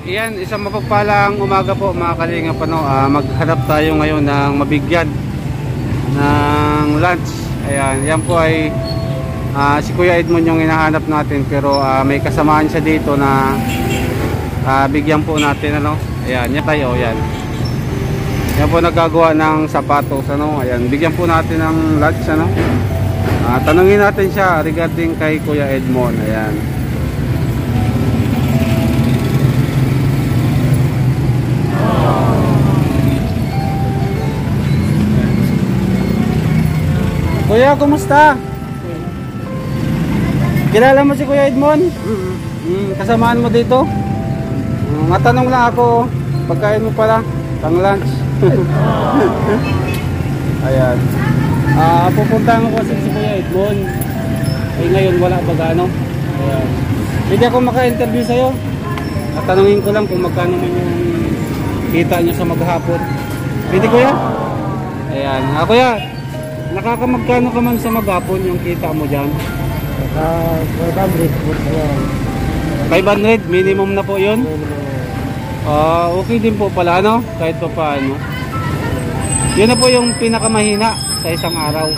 Iyan, isang mapagpalang umaga po mga kalingap, ano, maghanap tayo ngayon ng mabigyan ng lunch. Ayan, yan po ay si Kuya Edmond yung hinahanap natin, pero may kasamaan siya dito na bigyan po natin, ano. Ayan, yan tayo, yan. Yan po nagagawa ng sapatos, ano. Ayan, bigyan po natin ng lunch, ano. Tanungin natin siya regarding kay Kuya Edmond. Ayan. Kuya, kumusta? Kilala mo si Kuya Edmond? Kasamaan mo dito? Matanong lang ako, pagkain mo pala, pang lunch. Ayan. Pupuntahan ko kasi si Kuya Edmond. Ngayon wala ba gano? Ayan. Hindi ako maka-interview sa'yo. Tanungin ko lang kung magkano man yung kita nyo sa maghapon. Pwede, Kuya? Ayan. Kuya, nakakamagkano ka man sa maghapon yung kita mo dyan? 500 minimum na po yun? Okay din po pala, ano? Kahit pa paano. Yun na po yung pinakamahina sa isang araw.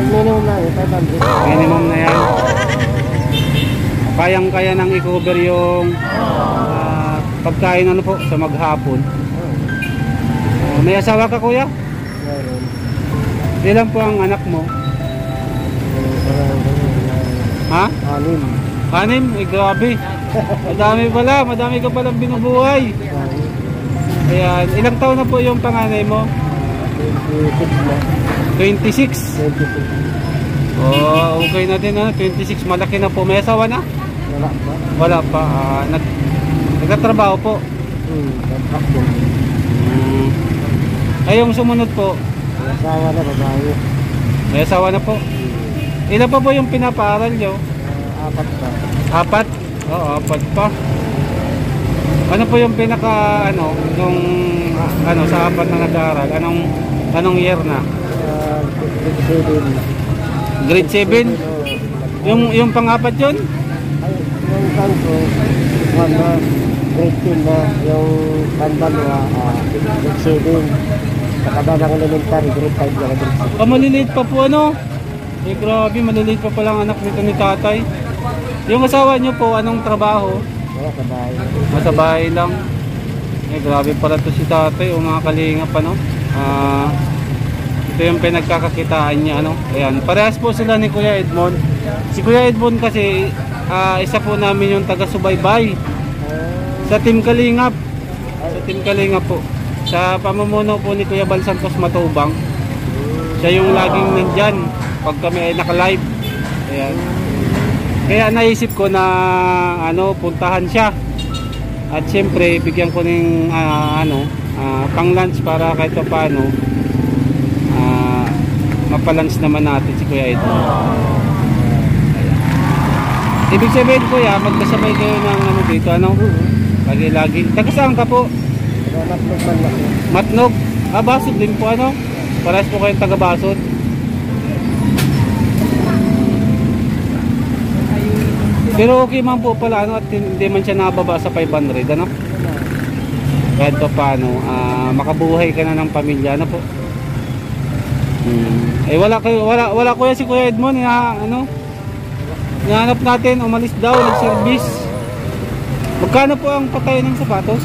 Minimum na 500. Minimum na yan. Kayang-kaya nang i-cover yung pagkain, ano po, sa maghapon. May asawa ka, Kuya? Ilan po ang anak mo? Ha? 6. 6? Eh, grabe. Madami pala. Madami ka palang binubuhay. Ayan. Ilang taon na po yung panganay mo? 26. Oh, okay na din, ha? 26. Malaki na po. May asawa na? Wala pa. Nagtatrabaho po? Ay, yung sumunod po? Asawa na, babae. May asawa na po. Ilan pa po yung pinapaaral nyo? 4 pa. 4? Oo, 4 pa. Ano po yung pinaka nung sa 4 na nag-aaral? Anong year na? Grade 7. Yung pang-4 yun? Ay, yung kanto, grade 10 na. Yung pandalwa, grade 7. Nakadadang elementary, grade 5 na. Maliliit pa po, ano? Eh, grabe, maliliit pa palang anak nito ni tatay. Yung asawa nyo po, anong trabaho? Wala, sa bahay. Sa bahay lang. Eh, grabe pala to si tatay, o mga kalingap, ano? Ito yung pinagkakakitaan niya, ano? Ayan, parehas po sila ni Kuya Edmond. Si Kuya Edmond kasi, isa po namin yung taga-subaybay sa Team Kalingap. Sa Team Kalingap po. Sa pamumuno po ni Kuya Bal Santos Matubang. Siya yung laging nandyan pag kami ay naka-live. Ayan. Kaya naisip ko na puntahan siya. At siyempre bigyan ko ng pang lunch para kahit pa paano mapalunch naman natin si Kuya Ito. Ibig sabihin, Kuya, magkasabay kayo ng dito, lagi-lagi. Taga saan ka po? Matnog man lang. Matnog? Basod din po, ano? Parehas po kayong taga-Basod. Pero okay man po pala, at hindi man siya nababa sa 500, ano? Kahit pa paano, makabuhay ka na ng pamilya, ano po? Eh, wala kuya si Kuya Edmond, hinahanap natin, umalis daw, nag-service. Magkano po ang patay ng sapatos?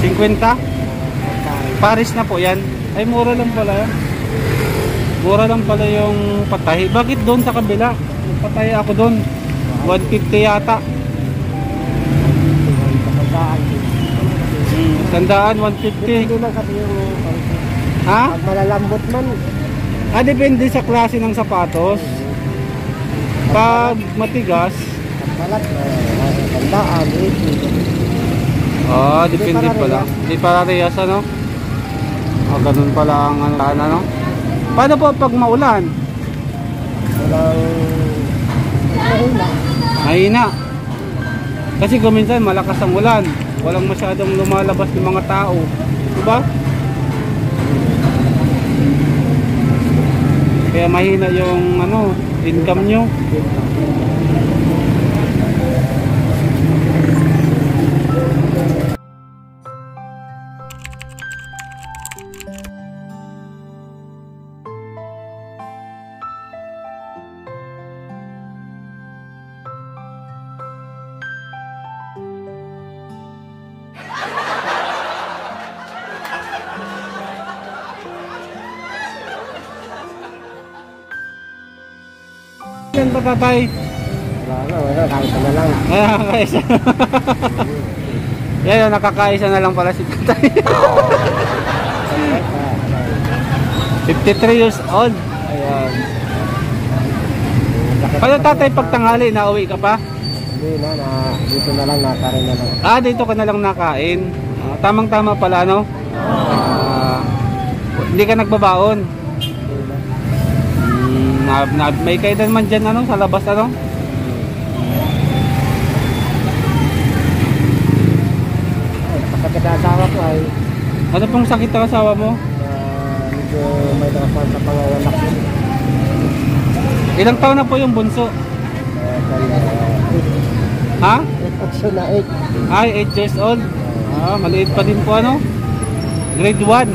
50? Paris na po yan. Ay, mura lang pala yan. Mura lang pala yung patay. Bakit doon sa kabila? Patay ako doon 150 yata. Sandaan 150. Ha? Malalambot man. Depende sa klase ng sapatos. Pag matigas, sandaan, depende pala. Hindi para reyas, ano? Ganun pala ang ano. Paano po pag maulan? Mahina. Kasi kuminsan malakas ang ulan. Walang masyadong lumalabas ng mga tao. Diba? Kaya mahina yung income nyo. yan ba tatay? Wala, kahit na lang. Nakakaisa. Yan, nakakaisa na lang pala si tatay. 53 years old. Ayan. Paano tatay pag tanghali, nauwi ka pa? Hindi na, dito na lang, nakarin na lang. Ah, dito ka na lang nakain. Tamang-tama pala, no? Hindi ka nagbabaon. May kaidan man dyan, ano, sa labas, ano? Kapag asawa ko ay Ano pong sakit ng asawa mo? medyo may nakapan sa pangawanak ko. Ilang taon na po yung bunso? Ha? 8 na 8. Ay, 8 years old. Maliit pa din po, ano? Grade 1.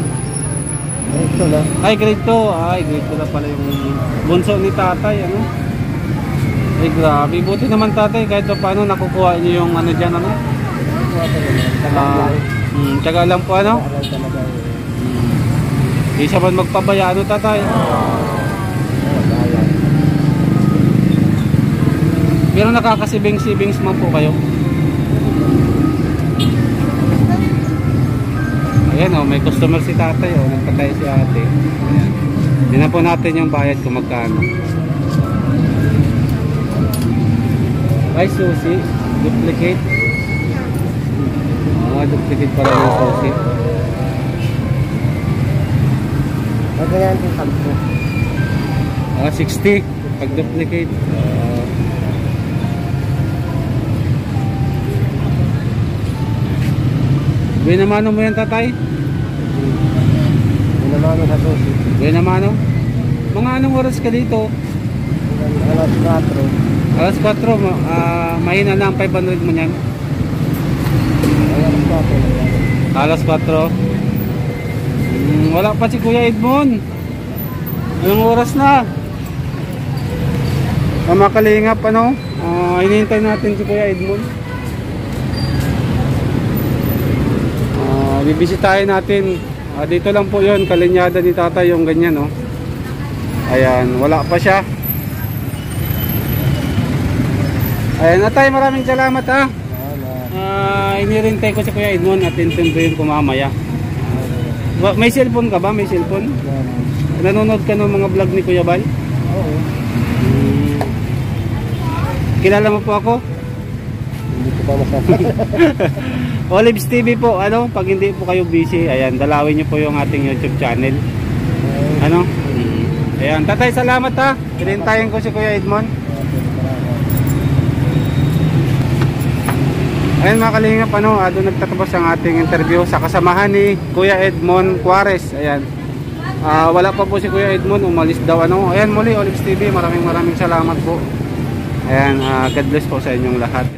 Ito na. Ay, grade 2. Ay, grade 2 na pala yung bunso ni tatay, ano? Ay, grabe. Buti naman tatay, kahit pa paano nakukuha niyo yung ano dyan, ano? Tsaga lang po, ano? Isa man magpabaya, ano tatay? Pero nakakasibing-sibings man po kayo. Ayan o, may customer si tatay o, nagpatay si ate. Ayan. Tingnan po natin yung bayad kung magkano. Ay, susi. Duplicate. Duplicate pala yung susi. Ganyan yung sampo. 60 pag duplicate. Binamano mo yan tatay? Binamano sa susi. Binamano? Mga anong oras ka dito? Alas 4. Alas 4, mahina na ang 500 mo yan. Alas 4. Alas 4. Wala pa si Kuya Edmond. Anong oras na? Mga kalingap, ano? Hinihintay natin si Kuya Edmond. Bibisitahin natin. Dito lang po yun, kalinyada ni tatay yung ganyan, no? Ayan, wala pa siya. Ayan, atay, maraming salamat, ha? Inirintay ko si Kuya Edmond at intindihin ko mamaya. May cellphone ka ba? May cellphone? Nanonood ka ng mga vlog ni Kuya Bal? Oo. Kilala mo po ako? Hindi ko pa masabi. Olives TV po, ano? Pag hindi po kayo busy, ayan, dalawin nyo po yung ating YouTube channel. Ano? Ayan, tatay, salamat, ha? Inintayin ko si Kuya Edmond. Ayan mga kalingap, ano, doon nagtatapos ang ating interview sa kasamahan ni Kuya Edmond Juarez. Ayan. Wala pa po si Kuya Edmond, umalis daw, ano. Ayan, muli Olives TV, maraming salamat po. Ayan, God bless po sa inyong lahat.